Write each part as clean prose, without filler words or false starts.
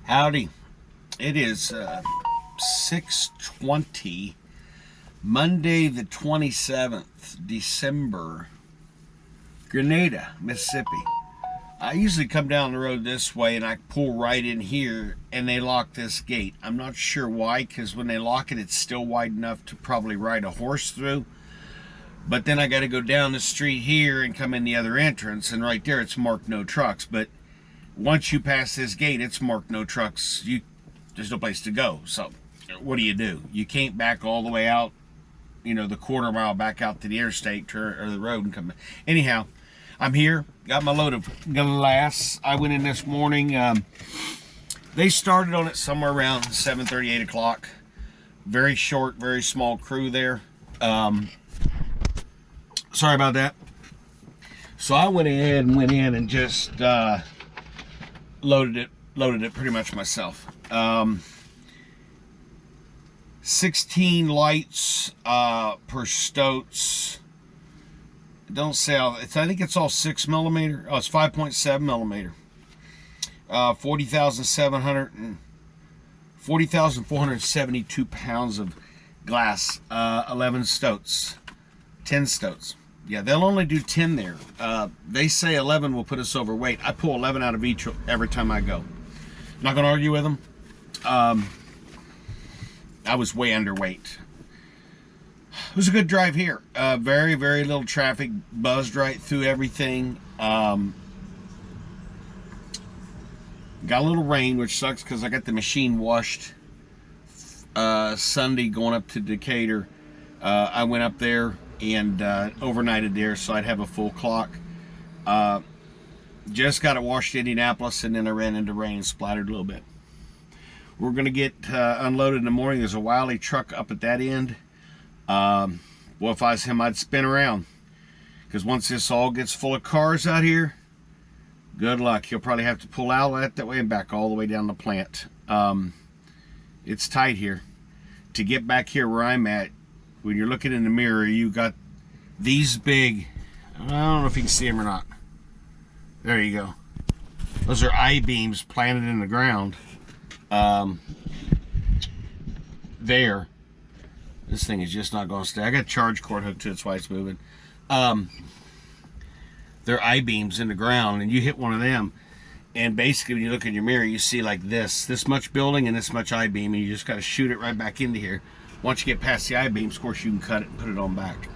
Howdy. It is 6:20, Monday the 27th, December, Grenada, Mississippi. I usually come down the road this way and I pull right in here and they lock this gate. I'm not sure why, because when they lock it, it's still wide enough to probably ride a horse through. But then I got to go down the street here and come in the other entrance, and right there it's marked no trucks. But once you pass this gate, it's marked no trucks. There's no place to go. So what do? You can't back all the way out, the quarter mile back out to the interstate or the road and come. Anyhow, I'm here. Got my load of glass. I went in this morning. They started on it somewhere around 7:30, 8 o'clock. Very short, very small crew there. Sorry about that. So I went ahead and went in and just loaded it pretty much myself. 16 lights per Stotz. Don't say I think it's all 6mm. Oh, it's 5.7mm. 40,472 pounds of glass. 11 Stotz. 10 Stotz. Yeah, they'll only do 10 there. They say 11 will put us overweight. I pull 11 out of each every time I go. Not going to argue with them. I was way underweight. It was a good drive here. Very, very little traffic. Buzzed right through everything. Got a little rain, which sucks because I got the machine washed Sunday going up to Decatur. I went up there and overnighted there so I'd have a full clock. Just got it washed in Indianapolis, and then I ran into rain and splattered a little bit. We're going to get unloaded in the morning. There's a Wiley truck up at that end. Well, if I was him, I'd spin around, because once this all gets full of cars out here, good luck. He'll probably have to pull out that way and back all the way down the plant. It's tight here. To get back here where I'm at, when you're looking in the mirror, you got these big, I don't know if you can see them or not. There you go. Those are I-beams planted in the ground. There. This thing is just not going to stay. I got a charge cord hooked to it, that's why it's moving. They're I-beams in the ground, and you hit one of them, and basically when you look in your mirror, you see like this much building and this much I-beam, and you just got to shoot it right back into here. Once you get past the I-beams, of course, you can cut it and put it on back.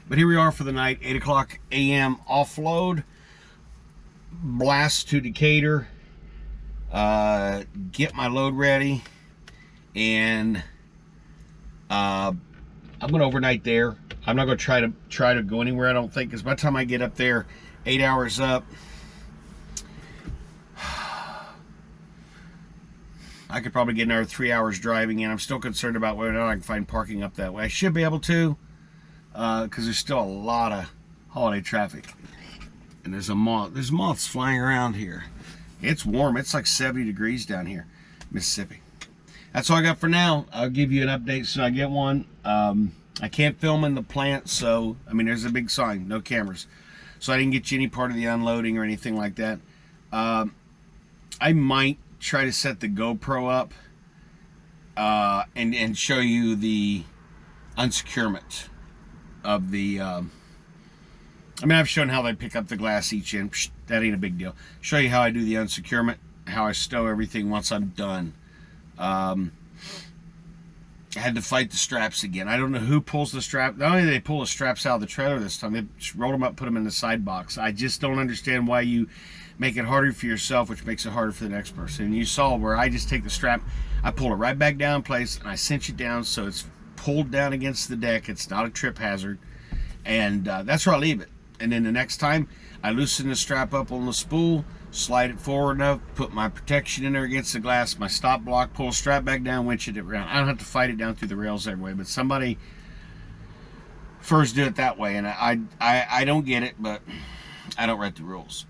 But here we are for the night, 8 o'clock a.m. offload. Blast to Decatur. Get my load ready. And I'm going to overnight there. I'm not going to try to go anywhere, I don't think, because by the time I get up there, 8 hours up, I could probably get another 3 hours driving in. I'm still concerned about whether or not I can find parking up that way. I should be able to, because there's still a lot of holiday traffic. And there's moths flying around here. It's warm. It's like 70 degrees down here, Mississippi. That's all I got for now. I'll give you an update as soon as I get one. I can't film in the plant, so, there's a big sign, no cameras. So I didn't get you any part of the unloading or anything like that. I might try to set the GoPro up and show you the unsecurement of the I've shown how they pick up the glass each end. That ain't a big deal. Show you how I do the unsecurement, how I stow everything once I'm done. I had to fight the straps again. I don't know who pulls the strap. Not only did they pull the straps out of the trailer this time, they rolled them up, put them in the side box. I just don't understand why you make it harder for yourself, which makes it harder for the next person. And you saw where I just take the strap, I pull it right back down in place, and I cinch it down so it's pulled down against the deck. It's not a trip hazard. And that's where I leave it. And then the next time, I loosen the strap up on the spool, slide it forward enough, put my protection in there against the glass, my stop block, pull the strap back down, winch it around. I don't have to fight it down through the rails every way, but somebody first do it that way, and I don't get it, but I don't write the rules.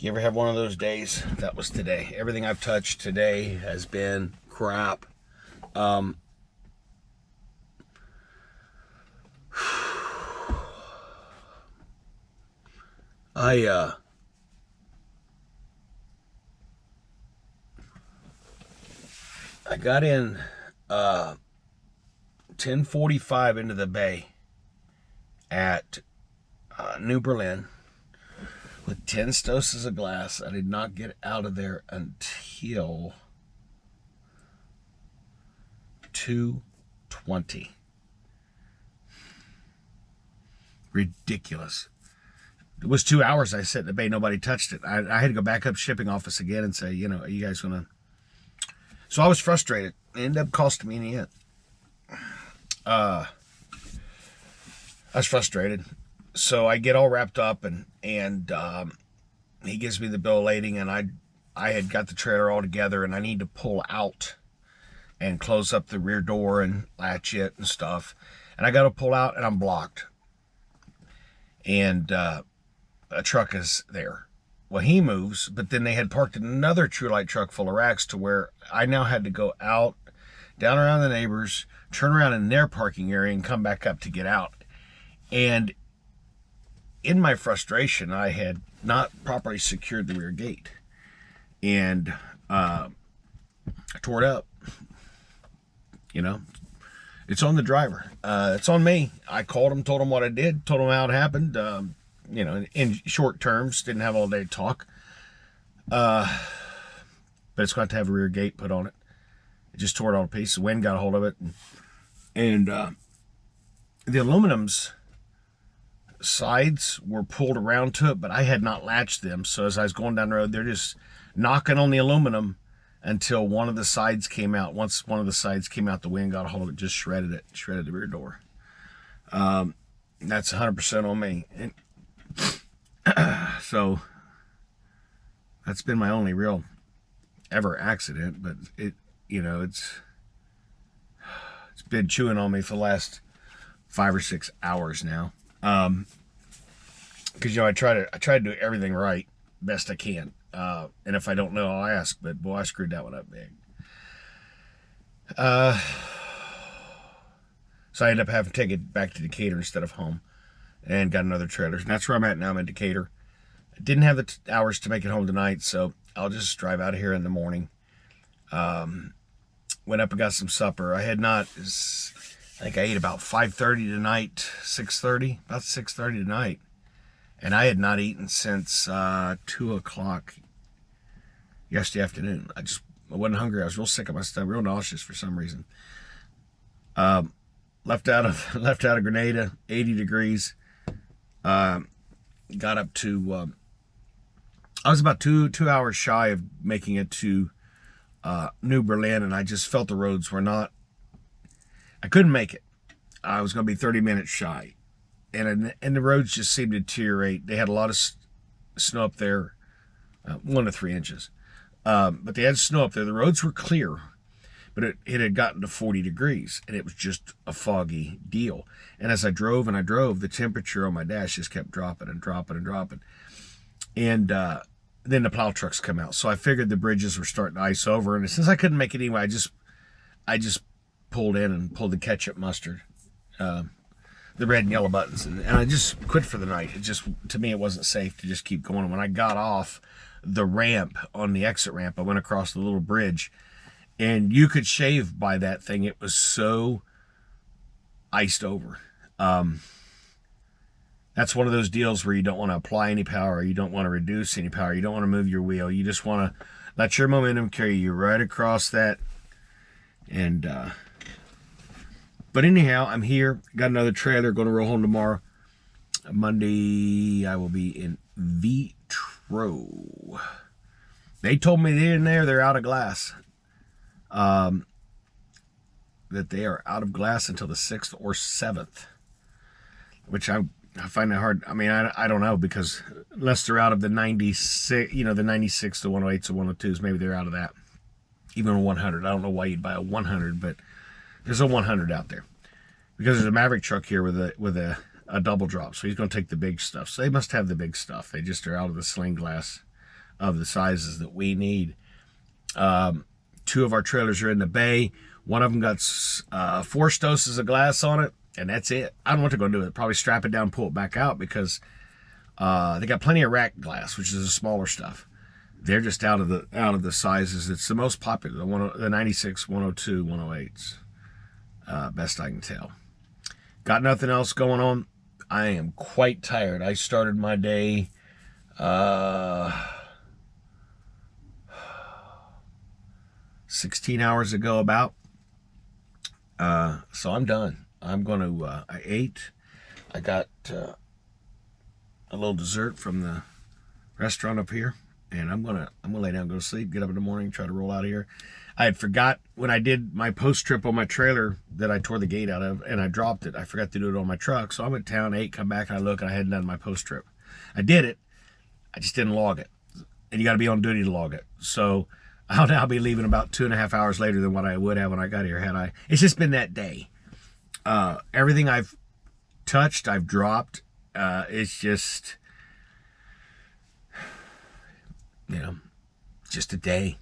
You ever have one of those days? That was today. Everything I've touched today has been crap. I got in 10:45 into the bay at New Berlin with 10 stoses of glass. I did not get out of there until 2:20. Ridiculous. It was 2 hours I sat in the bay. Nobody touched it. I had to go back up shipping office again and say, are you guys going to... So I was frustrated. It ended up costing me in the end. I was frustrated. So I get all wrapped up and he gives me the bill of lading, and I had got the trailer all together, and I need to pull out and close up the rear door and latch it and stuff. And I got to pull out, and I'm blocked. And a truck is there. Well, he moves, but then they had parked another Trulight truck full of racks to where I now had to go out, down around the neighbors, turn around in their parking area, and come back up to get out. And in my frustration, I had not properly secured the rear gate. And I tore it up. It's on the driver. It's on me. I called him, told him what I did, told him how it happened. In short terms, didn't have all day to talk. But it's got to have a rear gate put on it. It just tore it all to pieces. The wind got a hold of it. And the aluminum's sides were pulled around to it, but I had not latched them. So as I was going down the road, they're just knocking on the aluminum until one of the sides came out. Once one of the sides came out, the wind got a hold of it, just shredded the rear door. That's 100% on me. And so that's been my only real ever accident, but it's been chewing on me for the last 5 or 6 hours now. Because I try to do everything right best I can. And if I don't know, I'll ask. But boy, I screwed that one up big. So I ended up having to take it back to Decatur instead of home, and got another trailer. And that's where I'm at now. I'm in Decatur. I didn't have the hours to make it home tonight, so I'll just drive out of here in the morning. Went up and got some supper. I think I ate about 5:30 tonight, 6:30, about 6:30 tonight. And I had not eaten since 2 o'clock yesterday afternoon. I wasn't hungry. I was real sick of my stomach, real nauseous for some reason. Left out of Grenada, 80 degrees. Got up to, I was about two hours shy of making it to New Berlin, and I just felt the roads were not, I couldn't make it. I was going to be 30 minutes shy. And the roads just seemed to deteriorate. They had a lot of snow up there, 1 to 3 inches. But they had snow up there. The roads were clear, but it had gotten to 40 degrees, and it was just a foggy deal. And as I drove, the temperature on my dash just kept dropping and dropping and dropping. And then the plow trucks come out. So I figured the bridges were starting to ice over. And since I couldn't make it anyway, I just pulled in and pulled the ketchup mustard. The red and yellow buttons, and I just quit for the night. To me, it wasn't safe to just keep going. When I got off the ramp, on the exit ramp, I went across the little bridge, and you could shave by that thing. It was so iced over. That's one of those deals where you don't want to apply any power, you don't want to reduce any power, you don't want to move your wheel. You just want to let your momentum carry you right across that. And but anyhow, I'm here. Got another trailer. Going to roll home tomorrow. Monday, I will be in Vitro. They told me they're out of glass. That they are out of glass until the 6th or 7th. Which I find that hard. I mean, I don't know, because unless they're out of the 96, the 96, the 108s, the 102s, maybe they're out of that. Even a 100. I don't know why you'd buy a 100, but there's a 100 out there, because there's a Maverick truck here with a double drop, so he's going to take the big stuff. So they must have the big stuff. They just are out of the sling glass of the sizes that we need. 2 of our trailers are in the bay. One of them got 4 doses of glass on it, and that's it. I don't know what they're going to do with it. Probably strap it down, pull it back out, because they got plenty of rack glass, which is the smaller stuff. They're just out of the sizes. It's the most popular, the 96, 102, 108s. Best I can tell. Got nothing else going on. I am quite tired. I started my day 16 hours ago about. So I'm done. I'm going to, I ate. I got a little dessert from the restaurant up here. And I'm gonna lay down, go to sleep, get up in the morning, try to roll out of here. I had forgot when I did my post trip on my trailer that I tore the gate out of, and I dropped it. I forgot to do it on my truck. So I'm in town, ate, come back, and I look, and I hadn't done my post trip. I did it. I just didn't log it. And you got to be on duty to log it. So I'll now be leaving about 2.5 hours later than what I would have when I got here had I. It's just been that day. Everything I've touched, I've dropped. It's just, just a day.